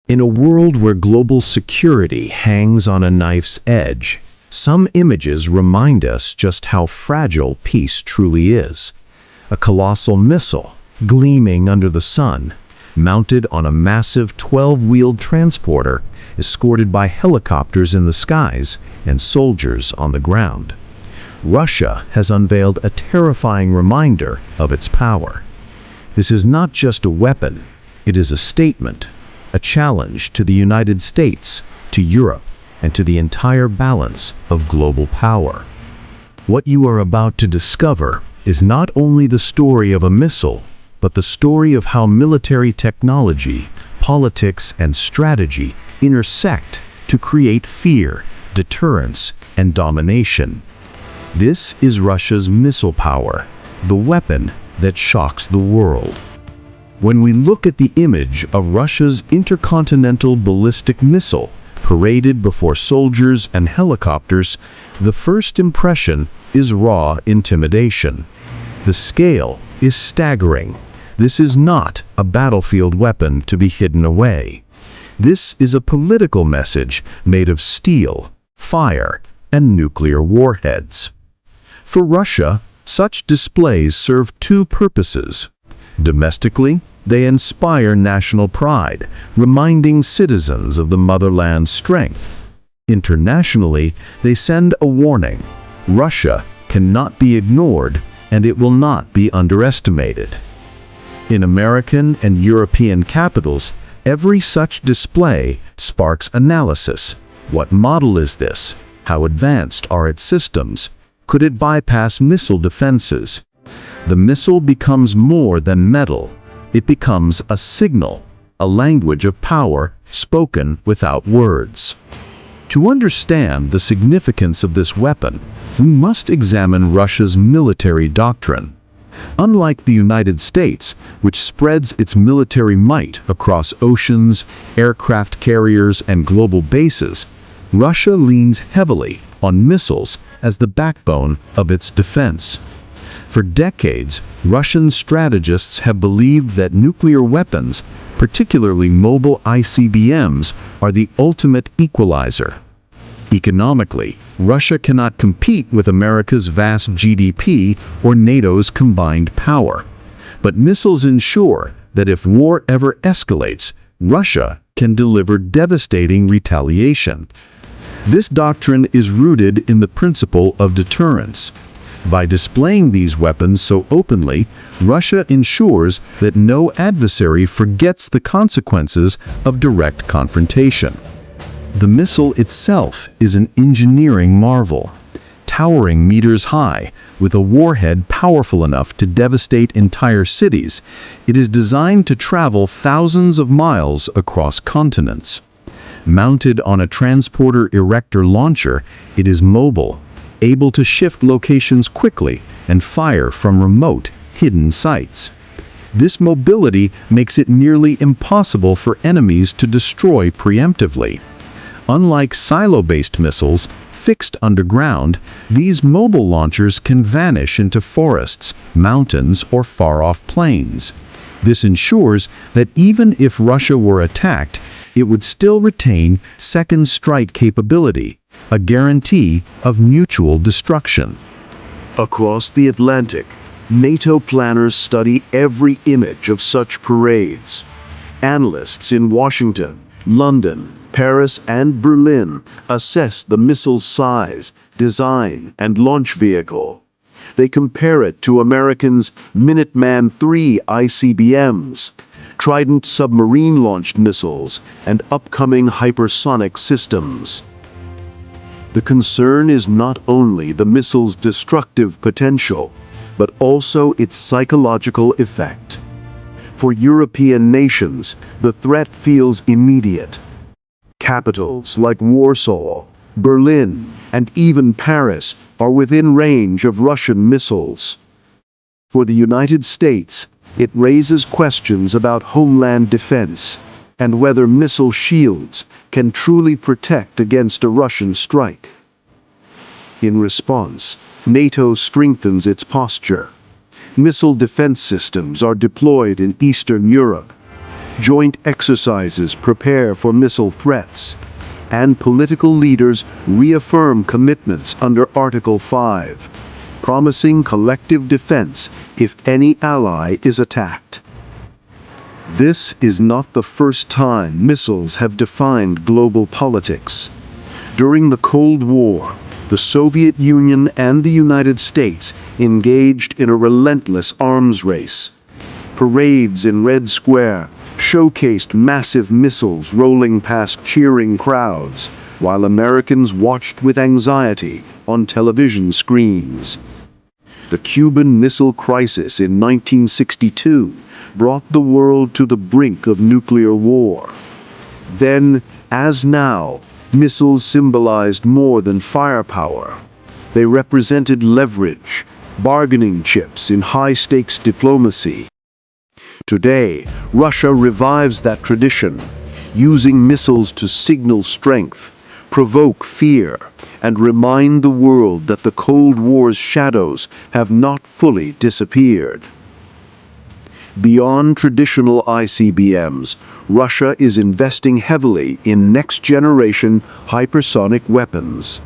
In a world where global security hangs on a knife's edge, some images remind us just how fragile peace truly is. A colossal missile, gleaming under the sun, mounted on a massive 12-wheeled transporter, escorted by helicopters in the skies and soldiers on the ground. Russia has unveiled a terrifying reminder of its power. This is not just a weapon, it is a statement, a challenge to the United States, to Europe, and to the entire balance of global power. What you are about to discover is not only the story of a missile, but the story of how military technology, politics, and strategy intersect to create fear, deterrence, and domination. This is Russia's missile power, the weapon that shocks the world. When we look at the image of Russia's intercontinental ballistic missile paraded before soldiers and helicopters, the first impression is raw intimidation. The scale is staggering. This is not a battlefield weapon to be hidden away. This is a political message made of steel, fire, and nuclear warheads. For Russia, such displays serve two purposes. Domestically, they inspire national pride, reminding citizens of the motherland's strength. Internationally, they send a warning. Russia cannot be ignored, and it will not be underestimated. In American and European capitals, every such display sparks analysis. What model is this? How advanced are its systems? Could it bypass missile defenses? The missile becomes more than metal. It becomes a signal, a language of power spoken without words. To understand the significance of this weapon, we must examine Russia's military doctrine. Unlike the United States, which spreads its military might across oceans, aircraft carriers, and global bases, Russia leans heavily on missiles as the backbone of its defense. For decades, Russian strategists have believed that nuclear weapons, particularly mobile ICBMs, are the ultimate equalizer. Economically, Russia cannot compete with America's vast GDP or NATO's combined power. But missiles ensure that if war ever escalates, Russia can deliver devastating retaliation. This doctrine is rooted in the principle of deterrence. By displaying these weapons so openly, Russia ensures that no adversary forgets the consequences of direct confrontation. The missile itself is an engineering marvel. Towering meters high, with a warhead powerful enough to devastate entire cities, it is designed to travel thousands of miles across continents. Mounted on a transporter erector launcher, it is mobile, able to shift locations quickly and fire from remote, hidden sites. This mobility makes it nearly impossible for enemies to destroy preemptively. Unlike silo-based missiles, fixed underground, these mobile launchers can vanish into forests, mountains, or far-off plains. This ensures that even if Russia were attacked, it would still retain second strike capability, a guarantee of mutual destruction. Across the Atlantic, NATO planners study every image of such parades. Analysts in Washington, London, Paris, and Berlin assess the missile's size, design, and launch vehicle. They compare it to Americans' Minuteman III ICBMs, Trident submarine-launched missiles, and upcoming hypersonic systems. The concern is not only the missile's destructive potential, but also its psychological effect. For European nations, the threat feels immediate. Capitals like Warsaw, Berlin, and even Paris are within range of Russian missiles. For the United States, it raises questions about homeland defense and whether missile shields can truly protect against a Russian strike. In response, NATO strengthens its posture. Missile defense systems are deployed in Eastern Europe. Joint exercises prepare for missile threats, and political leaders reaffirm commitments under Article 5, promising collective defense if any ally is attacked. This is not the first time missiles have defined global politics. During the Cold War, the Soviet Union and the United States engaged in a relentless arms race. Parades in Red Square showcased massive missiles rolling past cheering crowds, while Americans watched with anxiety on television screens. The Cuban Missile Crisis in 1962 brought the world to the brink of nuclear war. Then, as now, missiles symbolized more than firepower. They represented leverage, bargaining chips in high-stakes diplomacy. Today, Russia revives that tradition, using missiles to signal strength, provoke fear, and remind the world that the Cold War's shadows have not fully disappeared. Beyond traditional ICBMs, Russia is investing heavily in next-generation hypersonic weapons.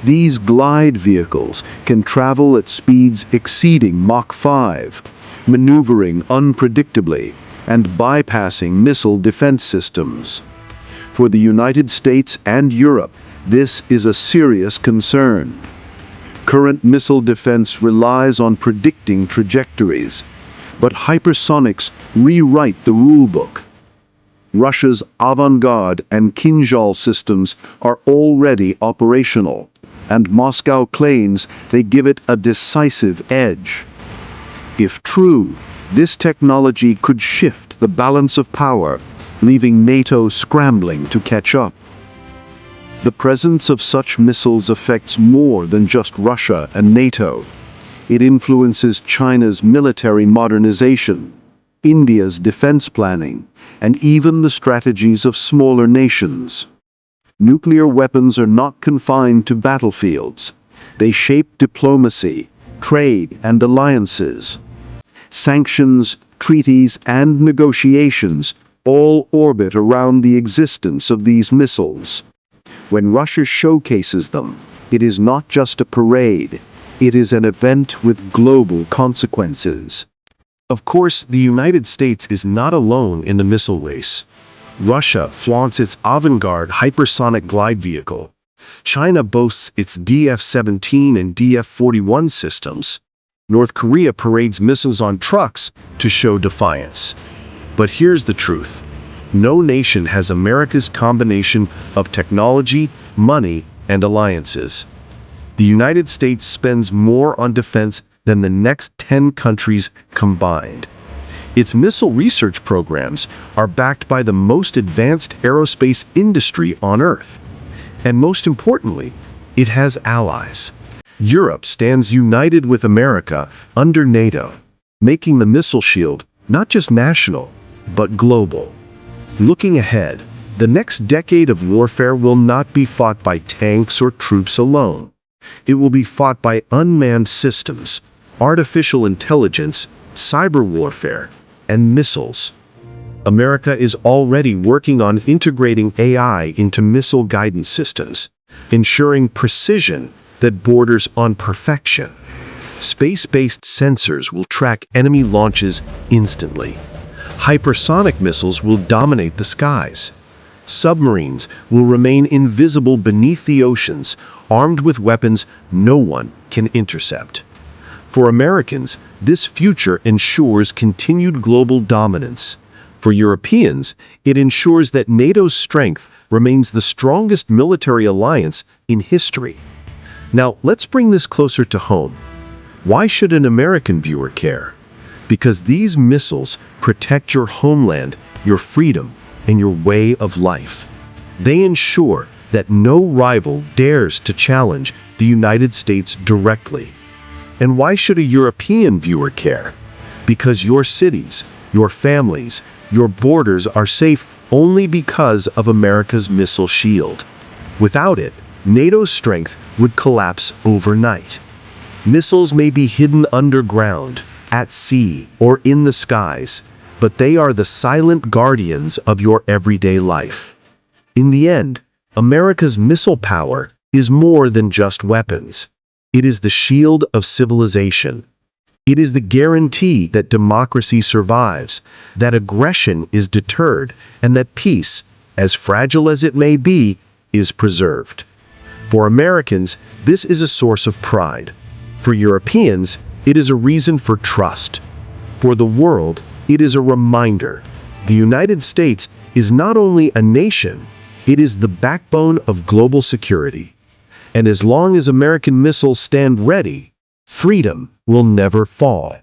These glide vehicles can travel at speeds exceeding Mach 5, maneuvering unpredictably and bypassing missile defense systems. For the United States and Europe, this is a serious concern. Current missile defense relies on predicting trajectories, but hypersonics rewrite the rulebook. Russia's Avangard and Kinzhal systems are already operational, and Moscow claims they give it a decisive edge. If true, this technology could shift the balance of power, leaving NATO scrambling to catch up. The presence of such missiles affects more than just Russia and NATO. It influences China's military modernization, India's defense planning, and even the strategies of smaller nations. Nuclear weapons are not confined to battlefields. They shape diplomacy, trade, and alliances. Sanctions, treaties, and negotiations all orbit around the existence of these missiles. When Russia showcases them, it is not just a parade. It is an event with global consequences. Of course, the United States is not alone in the missile race. Russia flaunts its Avangard hypersonic glide vehicle. China boasts its DF-17 and DF-41 systems. North Korea parades missiles on trucks to show defiance. But here's the truth. No nation has America's combination of technology, money, and alliances. The United States spends more on defense than the next 10 countries combined. Its missile research programs are backed by the most advanced aerospace industry on Earth. And most importantly, it has allies. Europe stands united with America under NATO, making the missile shield not just national, but global. Looking ahead, the next decade of warfare will not be fought by tanks or troops alone. It will be fought by unmanned systems, artificial intelligence, cyber warfare, and missiles. America is already working on integrating AI into missile guidance systems, ensuring precision that borders on perfection. Space-based sensors will track enemy launches instantly. Hypersonic missiles will dominate the skies. Submarines will remain invisible beneath the oceans, armed with weapons no one can intercept. For Americans, this future ensures continued global dominance. For Europeans, it ensures that NATO's strength remains the strongest military alliance in history. Now, let's bring this closer to home. Why should an American viewer care? Because these missiles protect your homeland, your freedom, and your way of life. They ensure that no rival dares to challenge the United States directly. And why should a European viewer care? Because your cities, your families, your borders are safe only because of America's missile shield. Without it, NATO's strength would collapse overnight. Missiles may be hidden underground, at sea, or in the skies, but they are the silent guardians of your everyday life. In the end, America's missile power is more than just weapons. It is the shield of civilization. It is the guarantee that democracy survives, that aggression is deterred, and that peace, as fragile as it may be, is preserved. For Americans, this is a source of pride. For Europeans, it is a reason for trust. For the world, it is a reminder. The United States is not only a nation, it is the backbone of global security. And as long as American missiles stand ready, freedom will never fall.